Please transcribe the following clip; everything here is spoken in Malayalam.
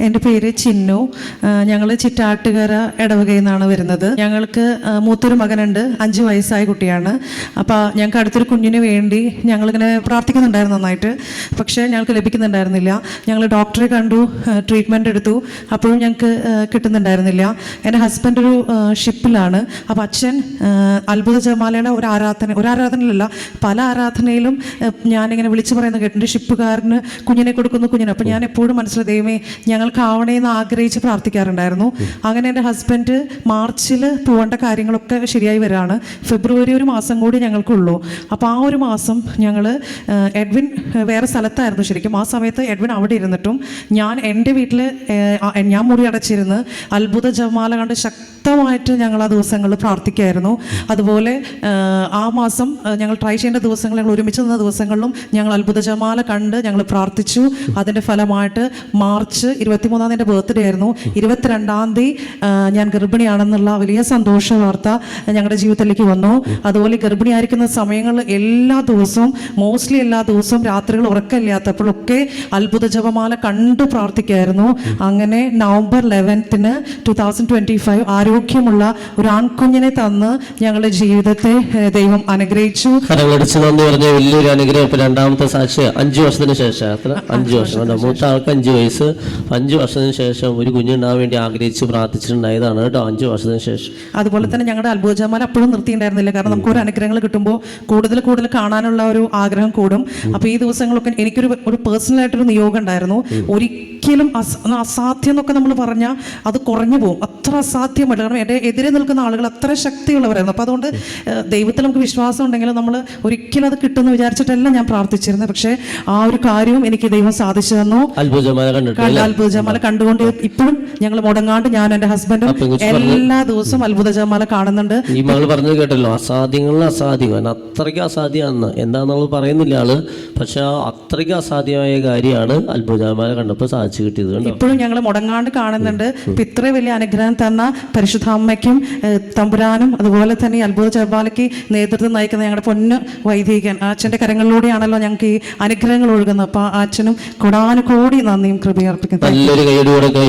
എൻ്റെ പേര് ചിന്നു. ഞങ്ങൾ ചിറ്റാട്ടുകര ഇടവകയിൽ നിന്നാണ് വരുന്നത്. ഞങ്ങൾക്ക് മൂത്തൊരു മകനുണ്ട്, 5 വയസ്സായ കുട്ടിയാണ്. അപ്പോൾ ഞങ്ങൾക്ക് അടുത്തൊരു കുഞ്ഞിന് വേണ്ടി ഞങ്ങളിങ്ങനെ പ്രാർത്ഥിക്കുന്നുണ്ടായിരുന്നു നന്നായിട്ട്. പക്ഷേ ഞങ്ങൾക്ക് ലഭിക്കുന്നുണ്ടായിരുന്നില്ല. ഞങ്ങൾ ഡോക്ടറെ കണ്ടു, ട്രീറ്റ്മെൻറ്റ് എടുത്തു, അപ്പോഴും ഞങ്ങൾക്ക് കിട്ടുന്നുണ്ടായിരുന്നില്ല. എൻ്റെ ഹസ്ബൻഡ് ഒരു ഷിപ്പിലാണ്. അപ്പോൾ അച്ഛൻ അത്ഭുത ജപമാലയുടെ ഒരു ആരാധനയിലല്ല, പല ആരാധനയിലും ഞാനിങ്ങനെ വിളിച്ചു പറയുന്നത് കേട്ടിട്ടുണ്ട്, ഷിപ്പുകാരന് കുഞ്ഞിനെ കൊടുക്കുന്നു, കുഞ്ഞിനെ. അപ്പോൾ ഞാൻ എപ്പോഴും മനസ്സിലായി, ദൈവമേ ഞങ്ങൾക്കാവണേന്ന് ആഗ്രഹിച്ച് പ്രാർത്ഥിക്കാറുണ്ടായിരുന്നു. അങ്ങനെ എൻ്റെ ഹസ്ബൻഡ് മാർച്ചിൽ പോകേണ്ട കാര്യങ്ങളൊക്കെ ശരിയായി വരികയാണ്. ഫെബ്രുവരി ഒരു മാസം കൂടി ഞങ്ങൾക്കുള്ളൂ. അപ്പോൾ ആ ഒരു മാസം ഞങ്ങൾ എഡ്വിൻ വേറെ സ്ഥലത്തായിരുന്നു ശരിക്കും. ആ സമയത്ത് എഡ്വിൻ അവിടെ ഇരുന്നിട്ടും ഞാൻ എൻ്റെ വീട്ടിൽ ഞാൻ മുറി അടച്ചിരുന്ന് അത്ഭുത ജപമാല കണ്ട് ശക്തമായിട്ട് ഞങ്ങൾ ആ ദിവസങ്ങളിൽ പ്രാർത്ഥിക്കുമായിരുന്നു. അതുപോലെ ആ മാസം ഞങ്ങൾ ട്രൈ ചെയ്യേണ്ട ദിവസങ്ങൾ, ഞങ്ങൾ ഒരുമിച്ച് നിന്ന ദിവസങ്ങളിലും ഞങ്ങൾ അത്ഭുത ജപമാല കണ്ട് ഞങ്ങൾ പ്രാർത്ഥിച്ചു. അതിൻ്റെ ഫലമായിട്ട് മാർച്ച് 23 എൻ്റെ ബർത്ത്ഡേ ആയിരുന്നു. 22 ഞാൻ ഗർഭിണിയാണെന്നുള്ള വലിയ സന്തോഷ വാർത്ത ഞങ്ങളുടെ ജീവിതത്തിലേക്ക് വന്നു. അതുപോലെ ഗർഭിണിയായിരിക്കുന്ന സമയങ്ങളിൽ എല്ലാ ദിവസവും, മോസ്റ്റ്ലി എല്ലാ ദിവസവും രാത്രികൾ ഉറക്കമില്ലാത്തപ്പോഴൊക്കെ അത്ഭുത ജപമാല കണ്ടു പ്രാർത്ഥിക്കുമായിരുന്നു. അങ്ങനെ നവംബർ 11 2025 ആരോഗ്യമുള്ള ഒരു ആൺകുഞ്ഞിനെ തന്ന് ഞങ്ങളുടെ ജീവിതത്തെ ദൈവം അനുഗ്രഹിച്ചു. വലിയൊരു അനുഗ്രഹം. രണ്ടാമത്തെ സാക്ഷി 5 വർഷത്തിന് ശേഷം, 5 വർഷം, മൂത്ത ആൾക്ക് 5 വയസ്സ്, 5 വർഷത്തിന് ശേഷം ഒരു കുഞ്ഞുണ്ടാകാൻ വേണ്ടി ആഗ്രഹിച്ച് പ്രാർത്ഥിച്ചിട്ടുണ്ടായതാണ് കേട്ടോ. 5 വർഷത്തിന് ശേഷം. അതുപോലെ തന്നെ ഞങ്ങളുടെ അത്ഭുത ജപമാല അപ്പോഴും നിർത്തിയിട്ടുണ്ടായിരുന്നില്ല. കാരണം നമുക്ക് ഒരു അനുഗ്രഹങ്ങൾ കിട്ടുമ്പോൾ കൂടുതൽ കാണാനുള്ള ഒരു ആഗ്രഹം കൂടും. അപ്പോൾ ഈ ദിവസങ്ങളൊക്കെ എനിക്കൊരു പേഴ്സണലായിട്ടൊരു നിയോഗം ഉണ്ടായിരുന്നു. ഒരിക്കലും അസാധ്യം എന്നൊക്കെ നമ്മൾ പറഞ്ഞാൽ അത് കുറഞ്ഞു പോകും, അത്ര അസാധ്യമല്ല. കാരണം എൻ്റെ എതിരെ നിൽക്കുന്ന ആളുകൾ അത്ര ശക്തിയുള്ളവരായിരുന്നു. അപ്പോൾ അതുകൊണ്ട് ദൈവത്തിൽ നമുക്ക് വിശ്വാസം ഉണ്ടെങ്കിൽ നമ്മൾ ഒരിക്കലും അത് കിട്ടുമെന്ന് വിചാരിച്ചിട്ടല്ല ഞാൻ പ്രാർത്ഥിച്ചിരുന്നത്. പക്ഷേ ആ ഒരു കാര്യവും എനിക്ക് ദൈവം സാധിച്ചു തന്നു. അത്ഭുത ജപമാല കണ്ടുകൊണ്ട് ഇപ്പോഴും ഞങ്ങൾ മുടങ്ങാണ്ട്, ഞാൻ എൻ്റെ ഹസ്ബൻഡും എല്ലാ ദിവസവും അത്ഭുത ജപമാല കാണുന്നുണ്ട്. ഈ മകൾ പറഞ്ഞത് കേട്ടല്ലോ, അസാധ്യങ്ങളിൽ അസാധ്യം, അത്രയ്ക്ക് അസാധ്യമാണെന്ന് എന്താണെന്നുള്ളത് പറയുന്നില്ല ആള്. പക്ഷെ അത്രയ്ക്ക് അസാധ്യമായ കാര്യമാണ് അത്ഭുത ജപമാല കണ്ടപ്പോൾ സാധിച്ചു കിട്ടിയത്. ഇപ്പോഴും ഞങ്ങൾ മുടങ്ങാണ്ട് കാണുന്നുണ്ട്. ഇപ്പം ഇത്ര വലിയ അനുഗ്രഹം തന്ന പരിശുദ്ധാമ്മയ്ക്കും തമ്പുരാനും അതുപോലെ തന്നെ അത്ഭുത ജപമാലയ്ക്ക് നേതൃത്വം നയിക്കുന്ന ഞങ്ങളുടെ പൊന്ന് വൈദികൻ അച്ഛൻ്റെ കരങ്ങളിലൂടെയാണല്ലോ ഞങ്ങൾക്ക് ഈ അനുഗ്രഹങ്ങൾ ഒഴുകുന്നത്. അപ്പോൾ അച്ഛനും കോടാനുകോടി നന്ദിയും കൃപയും അർപ്പിക്കുന്നു. നല്ലൊരു കൈയടി കൊടുക്കുക.